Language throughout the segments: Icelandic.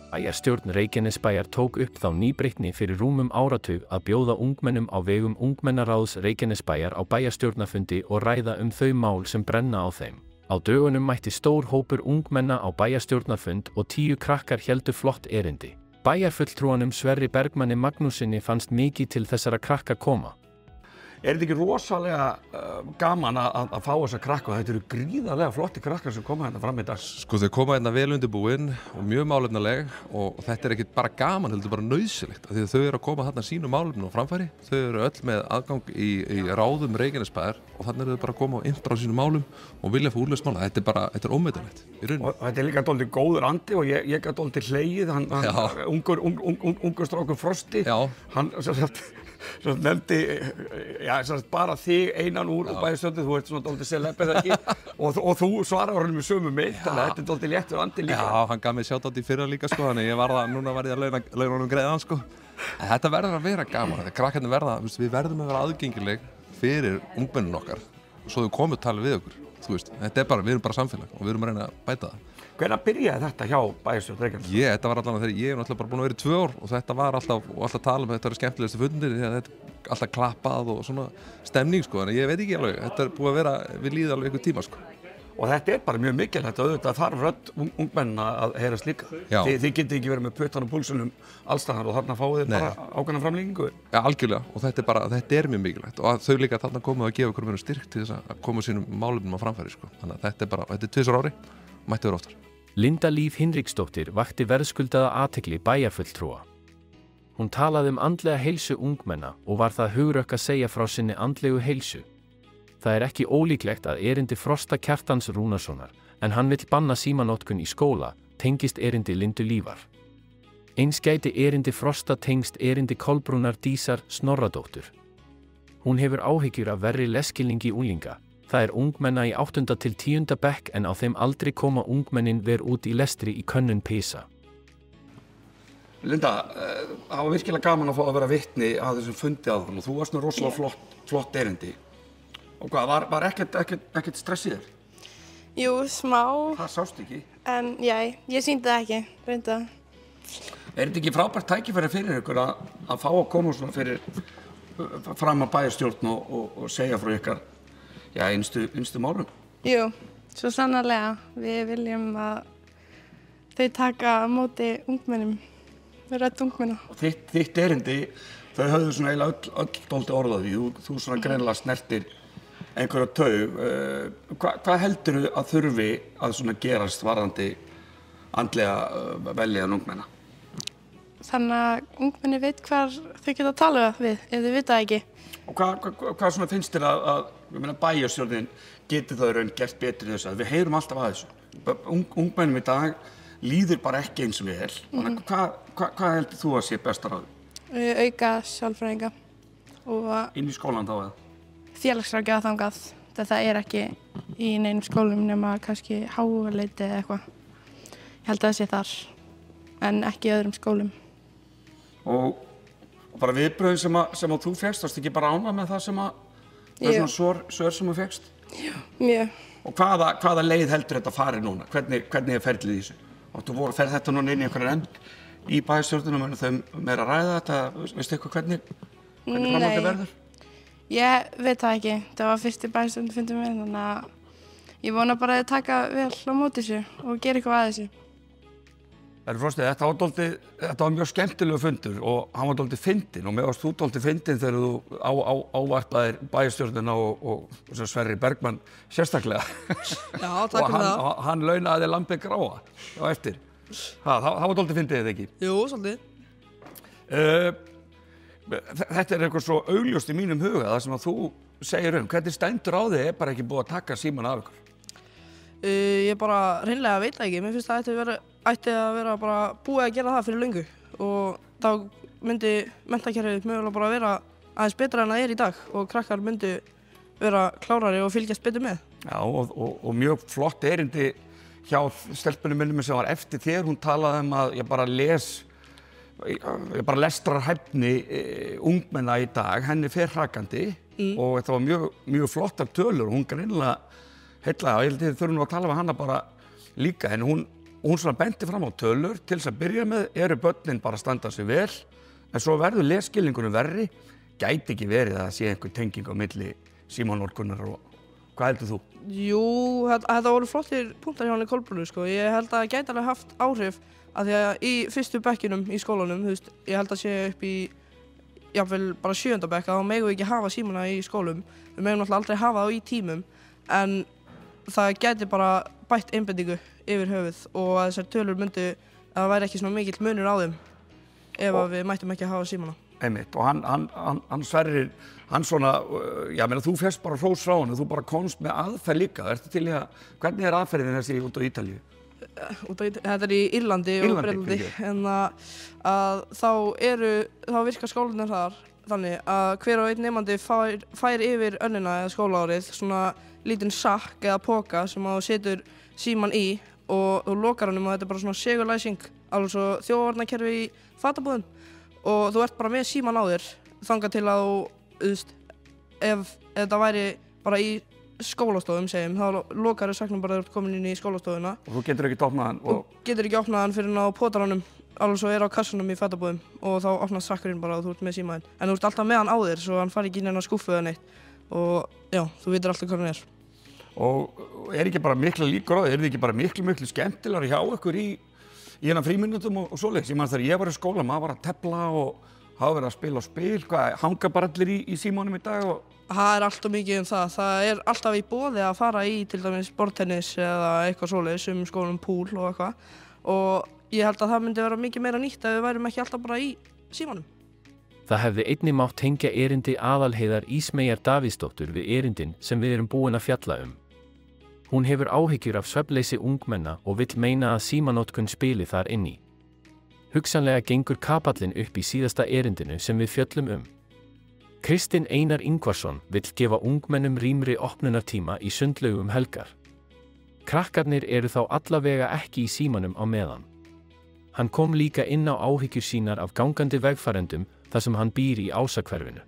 Bæjarstjórn Reykjanesbæjar tók upp þá nýbreytni fyrir rúmum áratug að bjóða ungmennum á vegum Ungmennaráðs Reykjanesbæjar á bæjarstjórnarfundi og ræða þau mál sem brenna á þeim. Á dögunum mætti stór hópur ungmenna á bæjarstjórnarfund og 10 krakkar héldu flott erindi. Bæjarfulltrúanum Sverri Bergmanni Magnúsinni fannst mikið til þessara krakka koma. Þetta ekki rosalega gaman að fá þessa krakka? Þetta eru gríðarlega flotti krakkar sem koma hérna fram í dag. Sko þau koma hérna vel undirbúin og mjög málefnaleg og þetta ekki bara gaman, heldur bara nauðsynlegt. Því að þau eru að koma þarna sínum málefnum á framfæri. Þau eru öll með aðgang í ráðum Reykjanesbæjar og þannig eru þau bara að koma og impra á sínum málum og vilja fá úrlausn mála. Þetta er ómetanlegt í rauninni. Og þetta líka dálítið góður andi og ég gat dálítið hlegið, ungur strákur Frosti. Hann svo nefndi bara þig einan úr bæjarstjórn, þú ert svona dálítið selebið ekki og þú svarar honum í sömu mynd, þannig að þetta er dálítið léttur andi líka. Já, hann gaf mér sjátt í fyrra líka sko, þannig núna var ég að launa honum greiðan sko. En þetta verður að vera gaman, krakkarnir við verðum að vera aðgengileg fyrir ungmennun okkar og svo þau komið tala við okkur, þú veist, við erum bara samfélag og við erum að reyna að bæta það. Hvenær byrjaði þetta hjá bæjarstjórn Reykjanesbæjar? Þetta var allavega þegar ég náttúrulega bara búin að vera í 2 ár og þetta var alltaf tala um þetta var skemmtilegustu fundir því að þetta er alltaf klappað og svona stemning sko, en ég veit ekki alveg, þetta er búið að vera við líði alveg einhver tíma sko. Og þetta er bara mjög mikilvægt auðvitað þarf rödd ungmenna að heyrast líka. Þið getið ekki verið með puttan og púlsunum allstaðar og þarna fáið þið bara ákveðna framlengingu. Já, algjörlega, og þetta er mjög mikilvægt og þau líka þarna komu að gefa okkur meira styrk til þess að koma sínum málefnum á framfæri sko. Þannig að þetta er 2 ári, mætti vera oftar. Linda Líf Hinriksdóttir vakti verðskuldaða athygli bæjarfulltrúa. Hún talaði andlega heilsu ungmenna og var það hugrökk að segja frá sinni andlegu heilsu. Það er ekki ólíklegt að erindi Frosta Kjartans Rúnarssonar, en hann vill banna símanotkun í skóla, tengist erindi Lindu Lífar. Eins gæti erindi Frosta tengst erindi Kolbrúnar Dísar Snorradóttur. Hún hefur áhyggjur af verri lesskilningi unglinga. Það er ungmenna í 8. til 10. bekk en á þeim aldrei koma ungmennin ver út í lestri í könnun PISA. Linda, það var virkilega gaman að fá að vera vitni að þessum fundi að og þú varst nú rosalega flott erindi. Og hvað, var ekkert stress í þér? Jú, smá. Það sást ekki? En já, ég sýndi það ekki, reynda. Er þetta ekki frábært tækifæri fyrir ykkur að fá að koma svona fyrir fram að bæjarstjórn og segja frá ykkar innstu málum? Jú, svo sannarlega. Við viljum að þau taka á móti ungmennum, rödd ungmenna. Og þitt erindi, þau höfðu svona eiginlega öll dálítið orð á því. Þú svona greinilega snertir einhverja taug. Hvað heldurðu að þurfi að svona gerast varðandi andlega veljiðan ungmenna? Þannig að ungmenni veit hvar þau geta að tala við ef þau vita það ekki. Og hvað svona finnst þér að bæjarstjórnin geti það í raun gert betur í þessu? Við heyrum alltaf að þessu. Ungmennum í dag líður bara ekki eins og vel. Hvað heldur þú að sé besta ráð? Auka sálfræðinga og inn í skólan þá eða? Félagsráðgjafa þangað. Það er ekki í neinum skólum nema kannski Háaleiti eða eitthvað. Ég held að það sé þar, en ekki í öðrum skólum. Og bara viðbröðin sem þú fékkst, varstu ekki bara ánægð með það sem svona svör sem þú fékkst? Jú, mjög. Og hvaða leið heldur þetta fari núna? Hvernig er ferlið í þessu? Fer þetta núna inn í einhverja end í bæjarstjórnum og þau meira að ræða þetta? Veistu eitthvað hvernig framhaldið verður? Ég veit það ekki. Það var fyrsti bæjarstjórnarfundur minn, þannig að ég vona bara að þau taka vel á móti þessu og gera eitthvað að þessu. Frosti, þetta var mjög skemmtilegu fundur og hann var dálítið fyndinn og mér varst þú dálítið fyndinn þegar þú ávarpaðir bæjarstjórnina og Sverri Bergmann sérstaklega. Já, takk fyrir það. Og hann launaði þér lambið gráa á eftir. Það var dálítið fyndið eða ekki? Jú, svolítið. Þetta er eitthvað svo augljóst í mínum huga, það sem að þú segir hvernig stendur á þig bara ekki búið að taka síman af ykkur? Ég bara hreinlega veit það ekki. Mér finnst það ætti að vera bara búið að gera það fyrir löngu og þá myndi menntakerfið mögulega bara vera aðeins betra en það er í dag og krakkar myndi vera klárari og fylgjast betur með. Já, og mjög flott erindi hjá stelpunum minnum sem var eftir þér. Hún talaði að ég bara lestrarhæfni ungmenna í dag, henni fer hrakandi og þetta var mjög flottar tölur og hún greinilega heillaði og ég held að þið þurfum að tala við hana bara líka en hún hún svona benti fram á tölur til þess að byrja með eru börnin bara að standa sig vel en svo verður lesskilningunum verri gæti ekki verið að það sé einhver tenging á milli símanotkunar og hvað heldur þú? Jú, þetta voru flottir punktar hjá henni Kolbrúnu sko. Ég held að það gæti alveg haft áhrif af því að í fyrstu bekkjunum í skólanum, þú veist, ég held að sé upp í jafnvel bara 7. bekk að þá megum við ekki hafa símana í skólum. Við megum náttúrulega aldrei hafa þá í tímum en það gæti bara bætt einbeitingu yfir höfuð og að þessar tölur myndu að það væri ekki svona mikill munur á þeim ef að við mættum ekki að hafa símana. Einmitt, og hann Sverrir, hann svona, þú fyrst bara hrós frá hann og þú bara komst með aðferð líka. Ertu til í að, hvernig aðferðin þessi út á Ítalíu? Þetta í Írlandi og Bretlandi, en þá virkar skólarnir þar þannig að hver og einn nemandi fær yfir önnina eða skólaárið svona lítinn sakk eða poka sem þú setur síman í og þú lokar honum og þetta bara svona segullæsing, alveg svo þjófavarnarkerfi í fatabúðum og þú ert bara með síman á þér þangað til að þú ef þetta væri bara í skólastofum segjum, þá lokar sakknum bara þegar þú ert komin inn í skólastofuna. Og þú getur ekki opnað hann? Þú getur ekki opnað hann fyrir á pótaranum, alveg svo á kassanum í fatabúðum og þá opnast sakkurinn bara og þú ert með símaðinn. En þú ert alltaf með hann á þér svo hann fari ekki inn á skúffu eða neitt og já, þú vitir alltaf hvað hann er. Og ekki bara mikla líkur á þið, þið ekki bara miklu skemmtilegar hjá ykkur í hérna frímínútum og svoleiðis? Ég man þegar ég var í skóla, maður var að tefla og hafa verið að spila á spil, hanga bara allir í símanum í dag og... Það alltaf mikið það. Það alltaf í boði að fara í til dæmis borðtennis eða eitthvað svoleiðis skólum púl og eitthvað og ég held að það myndi vera mikið meira nýtt ef við værum ekki alltaf bara í símanum. Það hefði einnig mátt tengja erindi Aðalheiðar Ísmeyjar Davíðsdóttur við erindin sem við erum búin að fjalla Hún hefur áhyggjur af svefnleysi ungmenna og vill meina að símanotkun spili þar inn í. Hugsanlega gengur kapallinn upp í síðasta erindinu sem við fjöllum Kristinn Einar Ingvarsson vill gefa ungmennum rýmri opnunartíma í sundlaugum helgar. Krakkarnir eru þá allavega ekki í símanum á meðan. Hann kom líka inn á áhyggjur sínar af gangandi vegfarendum þar sem hann býr í Ásahverfinu.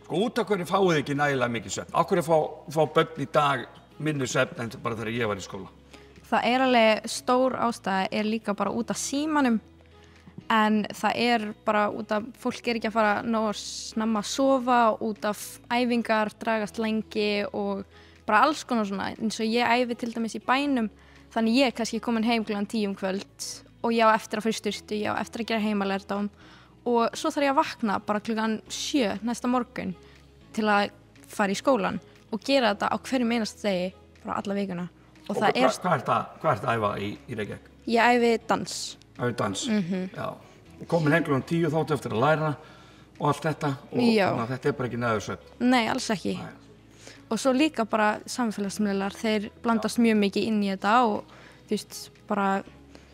Sko út af hverju fáið ekki nægilega mikið svefn? Af hverju fá börn í dag minni svefn en bara þegar ég var í skóla? Það alveg stór ástæða líka bara út af símanum. En það bara út af fólk ekki að fara nógu snemma að sofa, út af æfingar, dragast lengi og bara alls konar svona. Eins og ég æfi til dæmis í bænum, þannig ég kannski komin heim klukkan 10 kvöld og ég á eftir að fara í sturtu, ég á eftir að gera heimalærdóm og svo þarf ég að vakna bara klukkan 7 næsta morgun til að fara í skólan og gera þetta á hverjum einasta degi, bara alla vikuna. Og hvað ert að æfa í Reykjavík? Ég æfi dans. Dans, já. Komin heim klukkan 10 þáttu eftir að læra og allt þetta og þetta bara ekki næðursvefn. Nei, alls ekki. Og svo líka bara samfélagsmiðlar, þeir blandast mjög mikið inn í þetta og þú veist, bara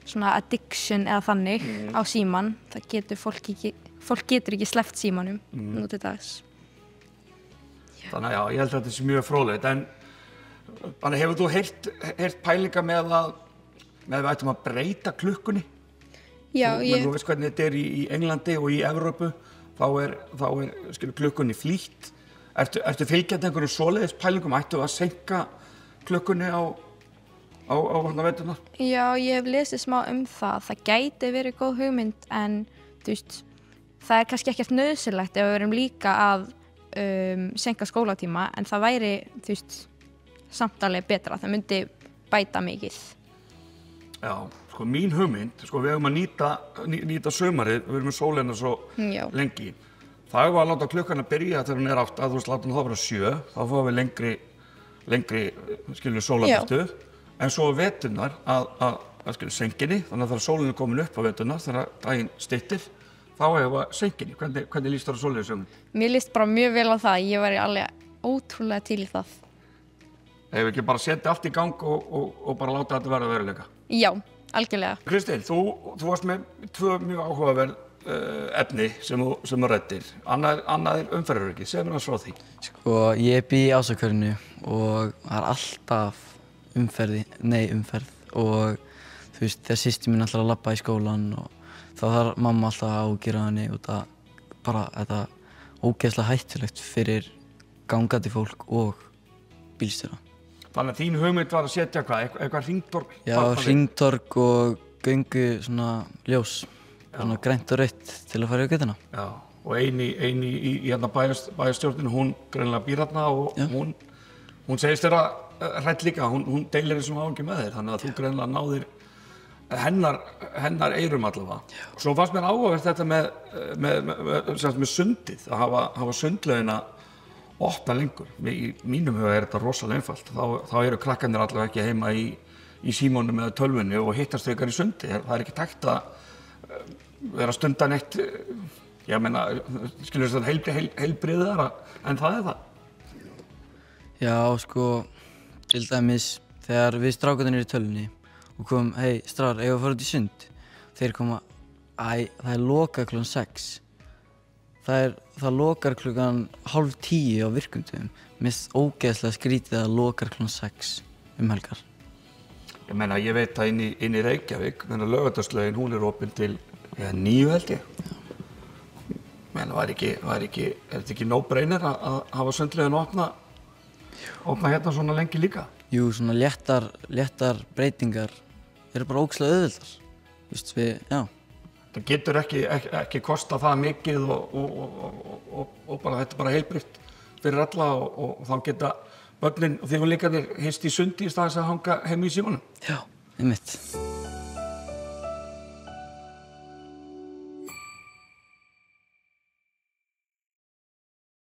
svona addiction eða þannig á síman. Það getur fólk getur ekki sleppt símanum nú til dags. Þannig að já, ég held að þetta sé mjög fróðlegt, en þannig hefur þú heyrt pælinga með að við ættum að breyta klukkunni? Já, þú veist hvernig þetta í Englandi og í Evrópu, þá er klukkunni flýtt. Ertu fylgjandi einhverjum svoleiðis pælingum? Ættu að seinka klukkunni á veturnar? Já, ég hef lesið smá það. Það gæti verið góð hugmynd en þú veist, það kannski ekkert nauðsynlegt ef við verum líka að seinka skólatíma en það væri, þú veist, samt alveg betra. Það myndi bæta mikið. Já, sko mín hugmynd, sko við höfum að nýta sumarið, við erum með sólina svo lengi. Það var að láta klukkan að byrja þegar hún 8, þú veist, láta hún þá bara 7, þá fáum við lengri sólabirtu, en svo veturnar að senkinni, þannig að þegar sólin er komin upp á veturnar, þegar daginn styttir, þá hefur við senkinni. Hvernig líst þér á sólarlagssjónum? Mér líst bara mjög vel á það, ég væri alveg ótrúlega til í það. Hefur ekki bara setja allt í gang og bara láta þetta vera veruleika? Já, algjörlega. Kristinn, þú varst með 2 mjög áhugaverð efni sem þú ræddir. Annað er umferðaröryggi, segðu mér frá því. Sko, ég bý í Ásahverfinu og það er alltaf umferð og þú veist, þegar systir mín ætlar að labba í skólan og þá þarf mamma alltaf að ágera henni út af bara þetta ógeðslega hættulegt fyrir gangandi fólk og bílstjóra. Þannig að þín hugmynd var að setja eitthvað hringtorg? Já, hringtorg og göngu svona ljós, svona grænt og rautt til að fara í götuna. Já, og eini í hérna bæjarstjórninu, hún greinilega býr þarna og hún segist þér hrætt líka, hún deilir þessum áhyggjum með þér, þannig að þú greinilega náðir hennar eyrum allavega. Svo fannst mér áhugavert þetta með sundið, að hafa sundlaugina opna lengur. Í mínum huga þetta rosalega einfalt. Þá eru krakkarnir allavega ekki heima í símónum eða tölvunni og hittast frekar í sundi. Það ekki tækt að vera stundan eitt, ég meina, skilur þess að heilbriðara en það það. Já, sko, til dæmis þegar við strákarnir í tölvunni og komum, hei, strákar, eigum við að fara út í sund? Þeir koma, það lokað klukkan 6. Það lokar klukkan 9:30 á virkundum. Mér finnst ógeðslega skrítið að lokar klukkan 6 helgar. Ég meina, ég veit að inn í Reykjavík, Laugardalslaugin, hún opin til 9 held ég. Menn, er þetta ekki no-brainer að hafa sundlaugina opna hérna svona lengi líka? Jú, svona léttar breytingar eru bara ógeðslega auðveldar. Já. Það getur ekki kosta það mikið og bara þetta bara heilbrigt fyrir alla og þá geta börnin og þið og líkarnir hist í sundi í staðins að hanga heim í símanum. Já, einmitt.